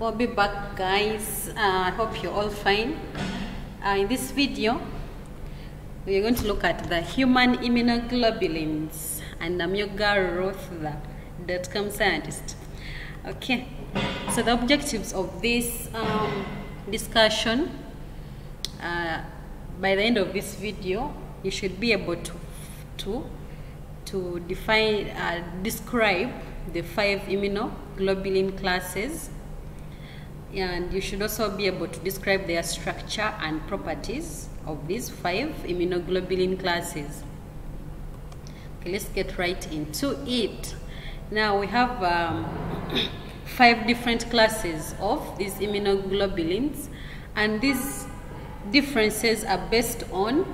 We'll be back, guys. I hope you're all fine. In this video, we're going to look at the human immunoglobulins, and I'm your girl Rothda, .com scientist. Okay, so the objectives of this discussion, by the end of this video, you should be able to define, describe the 5 immunoglobulin classes, and you should also be able to describe their structure and properties of these 5 immunoglobulin classes. Okay, let's get right into it. Now we have 5 different classes of these immunoglobulins, and these differences are based on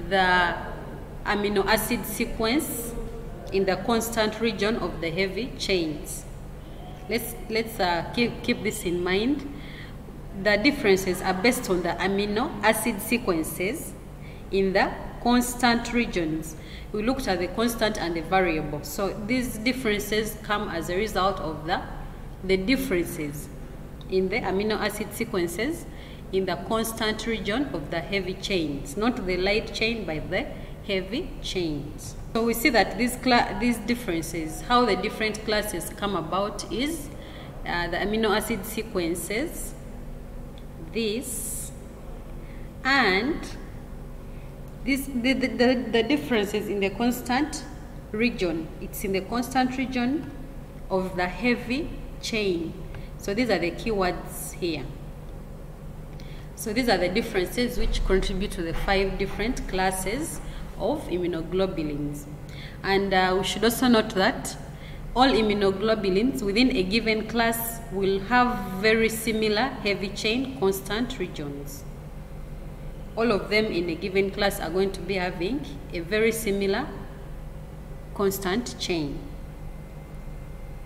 the amino acid sequence in the constant region of the heavy chains. Let's keep this in mind. The differences are based on the amino acid sequences in the constant regions. We looked at the constant and the variable. So these differences come as a result of the differences in the amino acid sequences in the constant region of the heavy chains, not the light chain, but the heavy chains. So we see that these differences, how the different classes come about, is the amino acid sequences, this, and this, the differences in the constant region. It's in the constant region of the heavy chain. So these are the keywords here. So these are the differences which contribute to the 5 different classes of immunoglobulins. And we should also note that all immunoglobulins within a given class will have very similar heavy chain constant regions. All of them in a given class are going to be having a very similar constant chain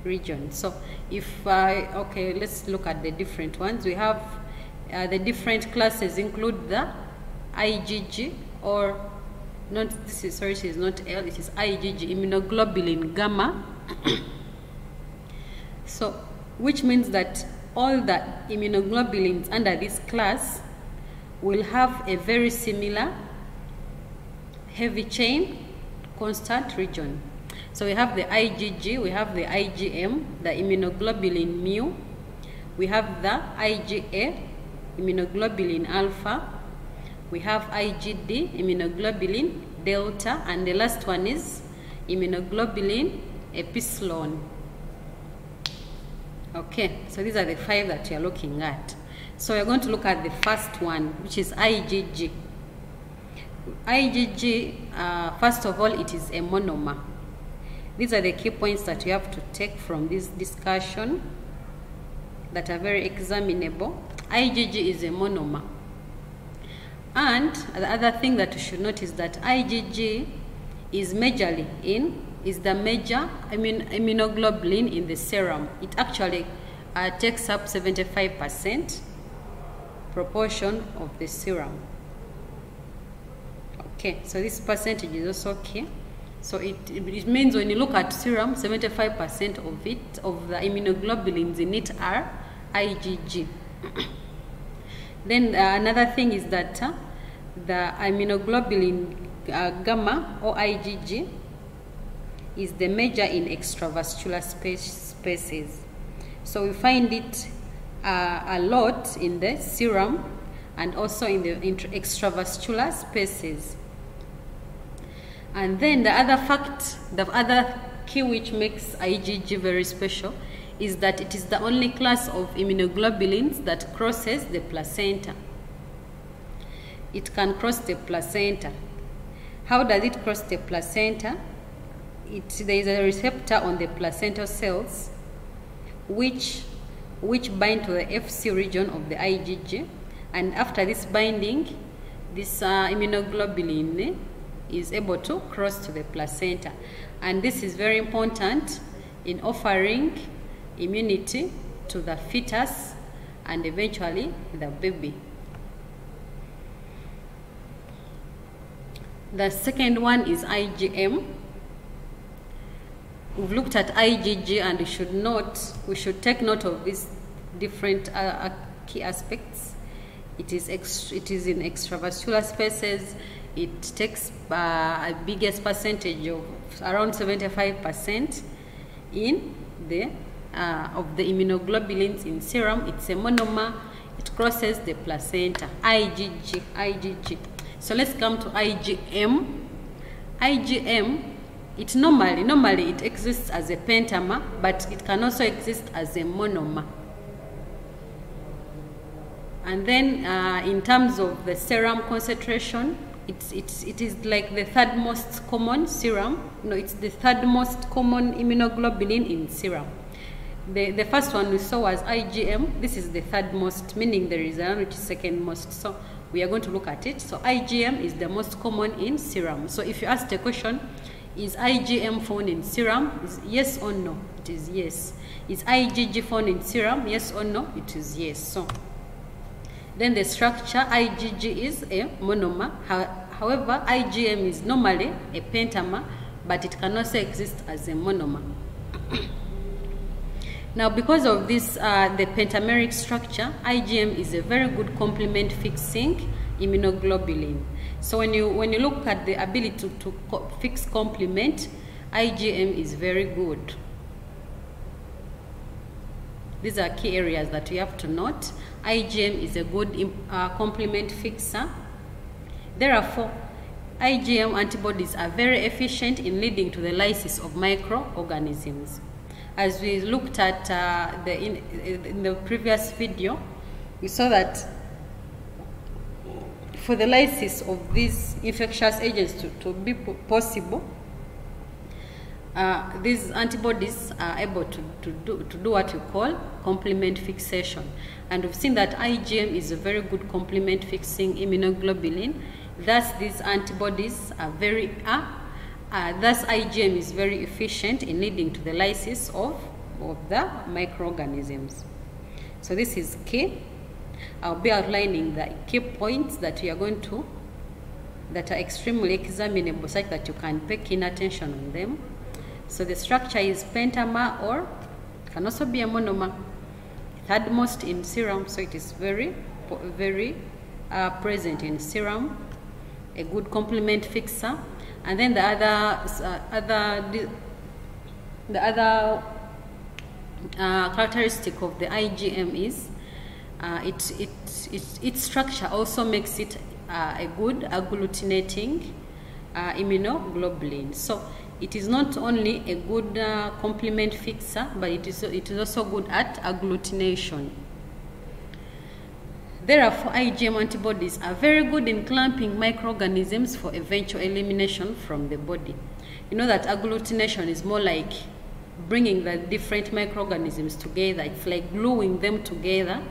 region. So if okay, let's look at the different ones. We have the different classes include the IgG, or not, this is, sorry, it is not L, it is IgG, immunoglobulin gamma. So, which means that all the immunoglobulins under this class will have a very similar heavy chain constant region. So we have the IgG, we have the IgM, the immunoglobulin mu, we have the IgA, immunoglobulin alpha, we have IgD, immunoglobulin delta, and the last one is immunoglobulin epsilon. Okay, so these are the 5 that you're looking at. So we're going to look at the first one, which is IgG. IgG, first of all, it is a monomer. These are the key points that you have to take from this discussion that are very examinable. IgG is a monomer. And the other thing that you should note is that IgG is the major immunoglobulin in the serum. It actually takes up 75% proportion of the serum. Okay, so this percentage is also key. So it means when you look at serum, 75% of it, of the immunoglobulins in it, are IgG. Then another thing is that the immunoglobulin gamma, or IgG, is the major in extravascular spaces. So we find it a lot in the serum and also in the extravascular spaces. And then the other key which makes IgG very special is that it is the only class of immunoglobulins that crosses the placenta. It can cross the placenta. How does it cross the placenta? There is a receptor on the placental cells which bind to the Fc region of the IgG, and after this binding, this immunoglobulin is able to cross to the placenta, and this is very important in offering immunity to the fetus and eventually the baby. The second one is IgM. We've looked at IgG, and we should take note of different key aspects. It is in extravascular spaces. It takes a biggest percentage of around 75% in the of the immunoglobulins in serum. It's a monomer. It crosses the placenta. IgG. So let's come to IgM. IgM, it normally it exists as a pentamer, but it can also exist as a monomer. And then in terms of the serum concentration, it is like the third most common serum. No, it's the third most common immunoglobulin in serum. The first one we saw was IgM. This is the third most, meaning there is another which is second most. So we are going to look at it. So IgM is the most common in serum. So if you ask the question, is IgM found in serum? Is yes or no? It is yes. Is IgG found in serum? Yes or no? It is yes. So then the structure, IgG is a monomer. However, IgM is normally a pentamer, but it can also exist as a monomer. Now, because of this, the pentameric structure, IgM is a very good complement fixing immunoglobulin. So when you look at the ability to fix complement, IgM is very good. These are key areas that we have to note. IgM is a good complement fixer. Therefore, IgM antibodies are very efficient in leading to the lysis of microorganisms. As we looked at in the previous video, we saw that for the lysis of these infectious agents to be possible, these antibodies are able to do what you call complement fixation. And we've seen that IgM is a very good complement fixing immunoglobulin. Thus, these antibodies are thus IgM is very efficient in leading to the lysis of the microorganisms. So this is key. I'll be outlining the key points that we are going to, that are extremely examinable, such that you can pay keen attention on them. So the structure is pentamer, or can also be a monomer. Third most in serum, so it is very present in serum. A good complement fixer. And then the other characteristic of the IgM is its structure also makes it a good agglutinating immunoglobulin. So it is not only a good complement fixer, but it is also good at agglutination. Therefore, IgM antibodies are very good in clamping microorganisms for eventual elimination from the body. You know that agglutination is more like bringing the different microorganisms together. It's like gluing them together,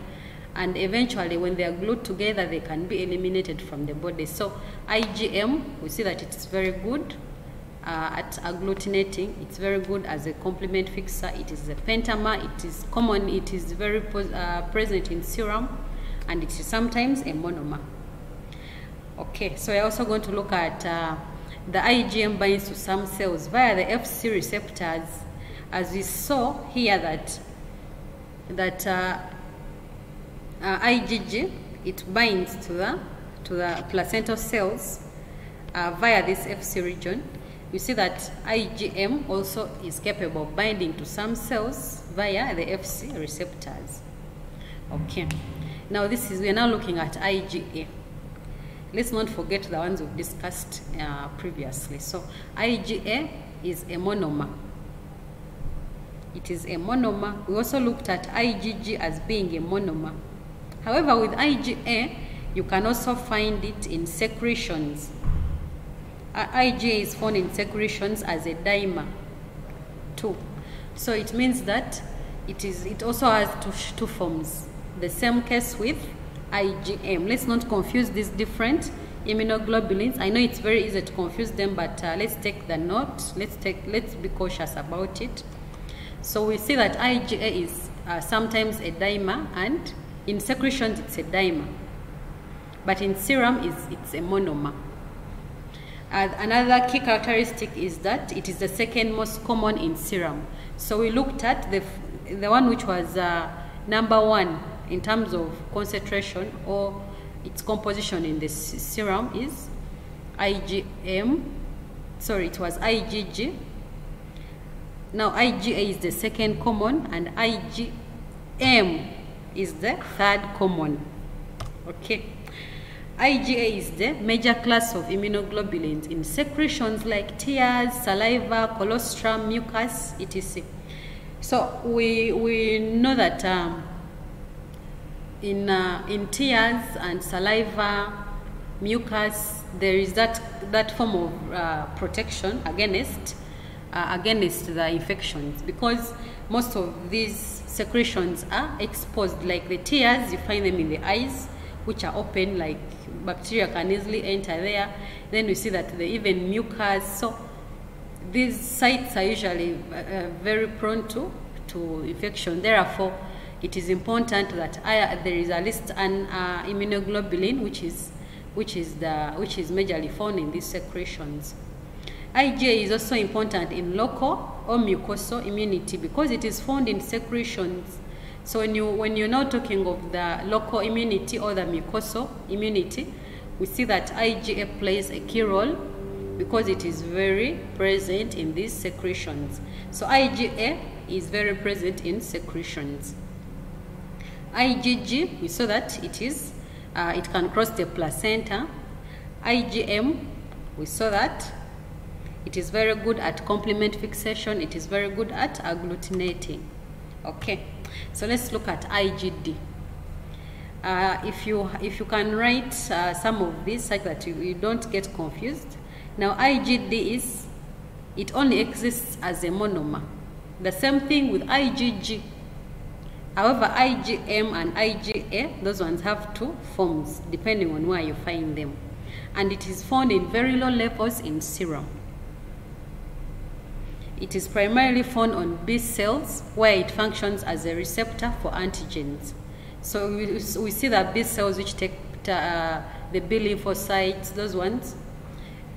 and eventually when they are glued together, they can be eliminated from the body. So IgM, we see that it's very good at agglutinating. It's very good as a complement fixer. It is a pentamer. It is common. It is very present in serum, and it is sometimes a monomer. Okay, so we're also going to look at the IgM binds to some cells via the Fc receptors, as we saw here that IgG, it binds to the placental cells via this Fc region. You see that IgM also is capable of binding to some cells via the Fc receptors. Okay. Now we are now looking at IgA. Let's not forget the ones we've discussed previously. So IgA is a monomer. It is a monomer. We also looked at IgG as being a monomer. However, with IgA, you can also find it in secretions. IgA is found in secretions as a dimer too. So it means that it also has two forms. The same case with IgM. Let's not confuse these different immunoglobulins. I know it's very easy to confuse them, but let's take the note. Let's be cautious about it. So we see that IgA is sometimes a dimer, and in secretions it's a dimer, but in serum it's a monomer. Another key characteristic is that it is the second most common in serum. So we looked at the one which was number one in terms of concentration or its composition in the serum is IgM. Sorry, it was IgG. Now IgA is the second common and IgM is the third common. Okay. IgA is the major class of immunoglobulins in secretions like tears, saliva, colostrum, mucus, etc. So we know that in tears and saliva, mucus, there is that form of protection against the infections, because most of these secretions are exposed. Like the tears, you find them in the eyes, which are open, like bacteria can easily enter there. Then we see that even mucus. So these sites are usually very prone to infection. Therefore, it is important that there is at least an immunoglobulin which is majorly found in these secretions. IgA is also important in local or mucosal immunity because it is found in secretions. So when you're now talking of the local immunity or the mucosal immunity, we see that IgA plays a key role because it is very present in these secretions. So IgA is very present in secretions. IgG, we saw that it can cross the placenta. IgM, we saw that it is very good at complement fixation. It is very good at agglutinating. Okay, so let's look at IgD. If you can write some of these such that you don't get confused. Now IgD it only exists as a monomer. The same thing with IgG. However, IgM and IgA, those ones have two forms depending on where you find them. And it is found in very low levels in serum. It is primarily found on B cells where it functions as a receptor for antigens. So we see that B cells which take the B lymphocytes, those ones,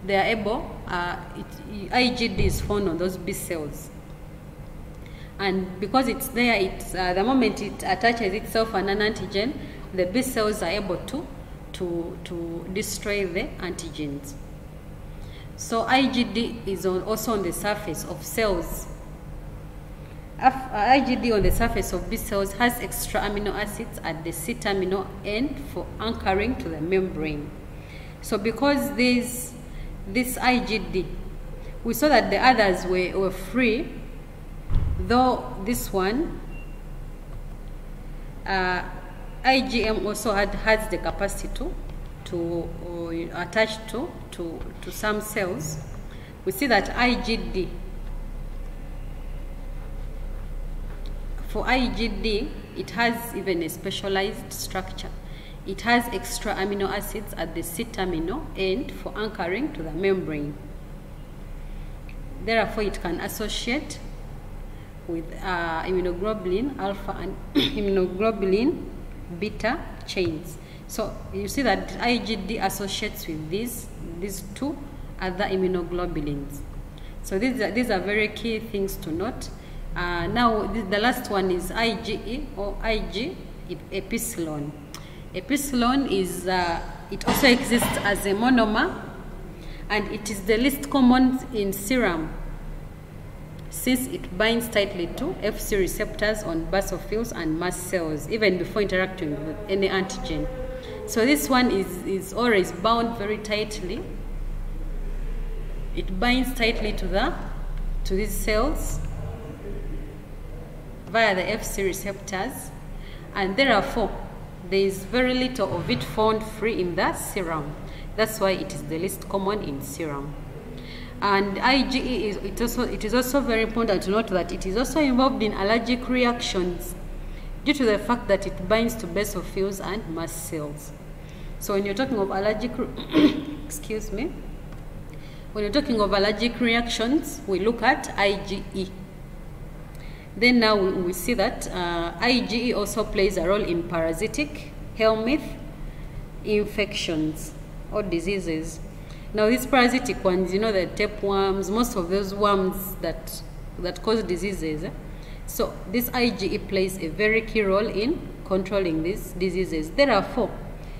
they are able, IgD is found on those B cells. And because it's there, the moment it attaches itself on an antigen, the B cells are able to destroy the antigens. So IgD is also on the surface of cells. IgD on the surface of B cells has extra amino acids at the C-terminal end for anchoring to the membrane. So because this IgD, we saw that the others were free, though this one, IgM also has the capacity to attach to some cells. We see that IgD, for IgD, it has even a specialized structure. It has extra amino acids at the C-terminal end for anchoring to the membrane. Therefore, it can associate with immunoglobulin alpha and immunoglobulin beta chains. So you see that IgD associates with these two other immunoglobulins. So these are very key things to note. Now the last one is IgE or Ig epsilon. Epsilon is it also exists as a monomer, and it is the least common in serum, since it binds tightly to Fc receptors on basophils and mast cells even before interacting with any antigen. So this one is always bound very tightly. It binds tightly to these cells via the Fc receptors, and therefore there is very little of it found free in the serum. That's why it is the least common in serum. And IgE it is also very important to note that it is also involved in allergic reactions due to the fact that it binds to basophils and mast cells. So when you're talking of allergic excuse me, when you're talking of allergic reactions, we look at IgE. Then now we see that IgE also plays a role in parasitic helminth infections or diseases. Now these parasitic ones, you know, the tapeworms, most of those worms that cause diseases, So this IgE plays a very key role in controlling these diseases. Therefore,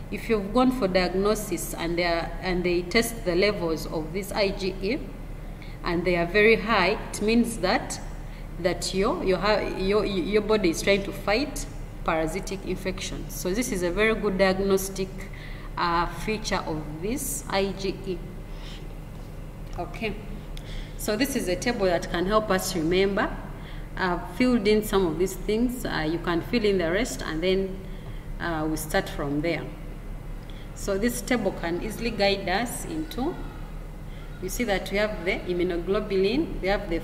if you've gone for diagnosis and they test the levels of this IgE and they are very high, it means that your body is trying to fight parasitic infections. So this is a very good diagnostic feature of this IgE. Okay, so this is a table that can help us remember. I've filled in some of these things. You can fill in the rest, and then we start from there. So this table can easily guide us into, you see that we have the immunoglobulin, we have the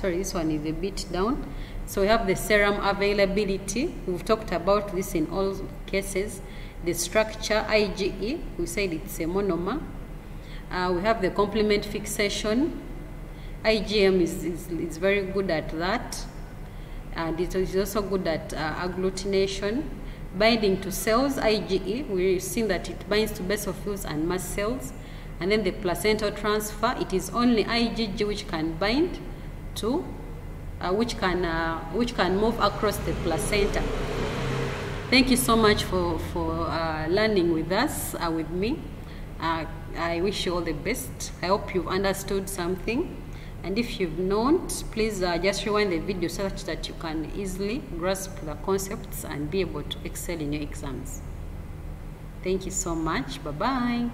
this one is a bit down. So we have the serum availability. We've talked about this in all cases. The structure, IgE, we said it's a monomer. We have the complement fixation. IgM is very good at that. And it is also good at agglutination. Binding to cells, IgE, we've seen that it binds to basophils and mast cells. And then the placental transfer, it is only IgG which can bind to, which can move across the placenta. Thank you so much for learning with us, with me. I wish you all the best. I hope you've understood something. And if you've not, please just rewind the video such that you can easily grasp the concepts and be able to excel in your exams. Thank you so much. Bye-bye.